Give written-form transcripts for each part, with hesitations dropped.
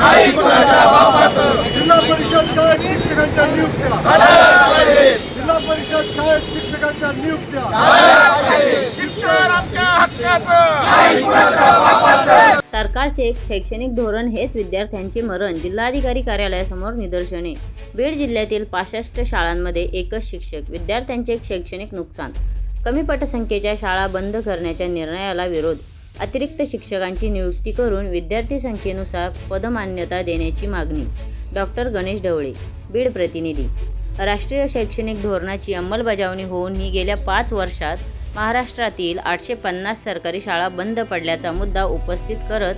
नाही कुणाच्या बापाचं. जिल्हा परिषद शाळेत शिक्षकांच्या नियुक्त्या, झालं पाहिजे. जिल्हा परिषद शाळेत शिक्षकांच्या नियुक्त्या, झालं पाहिजे. शिक्षण आमच्या हक्काचं. नाही कुणाच्या बापाचं. सरकारचे शैक्षणिक धोरण हेच विद्यार्थ्यांचे मरण. जिल्हाधिकारी कार्यालयासमोर निदर्शने. बीड जिल्ह्यातील 65 शाळांमध्ये एकच शिक्षक, विद्यार्थ्यांचे शैक्षणिक नुकसान. कमी पटसंख्येच्या शाळा बंद करण्याच्या निर्णयाला विरोध. अतिरिक्त शिक्षकांची नियुक्ती करून विद्यार्थी संख्येनुसार पदमान्यता देण्याची मागणी. डॉक्टर गणेश ढवळे, बीड प्रतिनिधी. राष्ट्रीय शैक्षणिक धोरणाची अंमलबजावणी होऊनही गेल्या 5 वर्षात महाराष्ट्रातील 850 सरकारी शाळा बंद पडल्याचा मुद्दा उपस्थित करत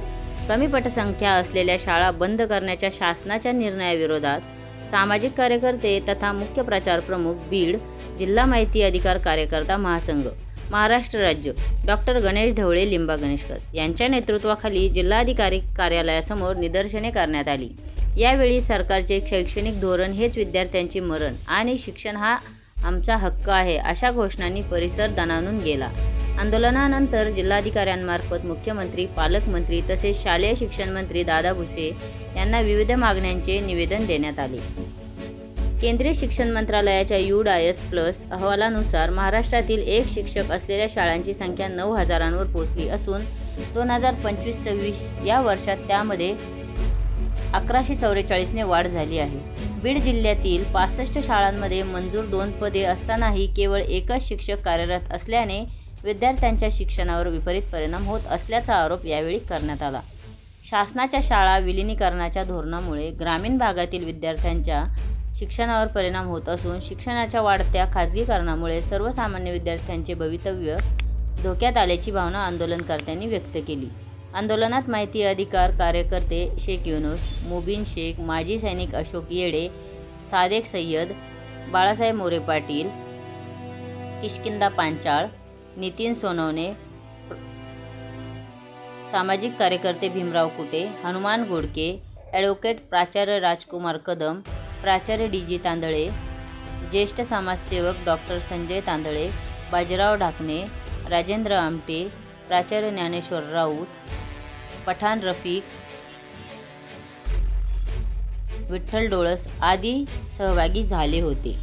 कमी पटसंख्या असलेल्या शाळा बंद करण्याच्या शासनाच्या निर्णयाविरोधात सामाजिक कार्यकर्ते तथा मुख्य प्रचार प्रमुख बीड जिल्हा माहिती अधिकार कार्यकर्ता महासंघ महाराष्ट्र राज्य डॉक्टर गणेश ढवळे लिंबा गणेशकर यांच्या नेतृत्वाखाली जिल्हाधिकारी कार्यालयासमोर निदर्शने करण्यात आली. यावेळी सरकारचे शैक्षणिक धोरण हेच विद्यार्थ्यांचे मरण आणि शिक्षण हा आमचा हक्क आहे अशा घोषणांनी परिसर दणाणून गेला. आंदोलनानंतर जिल्हाधिकाऱ्यांमार्फत मुख्यमंत्री, पालकमंत्री तसेच शालेय शिक्षण मंत्री दादा भुसे यांना विविध मागण्यांचे निवेदन देण्यात आले. केंद्रीय शिक्षण मंत्रालयाच्या UDAS+ अहवालानुसार महाराष्ट्रातील एक शिक्षक असलेल्या शाळांची संख्या 9,000वर पोहोचली असून 2025-26 या वर्षात त्यामध्ये 1144ने वाढ झाली आहे. बीड जिल्ह्यातील 65 शाळांमध्ये मंजूर 2 पदे असतानाही केवळ एकच शिक्षक कार्यरत असल्याने विद्यार्थ्यांच्या शिक्षणावर विपरीत परिणाम होत असल्याचा आरोप यावेळी करण्यात आला. शासनाच्या शाळा विलिनीकरणाच्या धोरणामुळे ग्रामीण भागातील विद्यार्थ्यांच्या शिक्षणावर परिणाम होत असून शिक्षणाच्या वाढत्या खाजगीकरणामुळे सर्वसामान्य विद्यार्थ्यांचे भवितव्य धोक्यात आल्याची भावना आंदोलनकर्त्यांनी व्यक्त केली. आंदोलनात माहिती अधिकार कार्यकर्ते शेख युनुस, मुबीन शेख, माजी सैनिक अशोक येडे, सादेक सय्यद, बाळासाहेब मोरे पाटील, किष्किंदा पांचाळ, नितीन सोनवणे, सामाजिक कार्यकर्ते भीमराव कुटे, हनुमान गोडके, ॲडव्होकेट प्राचार्य राजकुमार कदम, प्राचार्य DG तांदळे, ज्येष्ठ समाजसेवक डॉक्टर संजय तांदळे, बाजीराव ढाकणे, राजेंद्र आमटे, प्राचार्य ज्ञानेश्वर राऊत, पठाण रफिक, विठ्ठल डोळस आदी सहभागी झाले होते.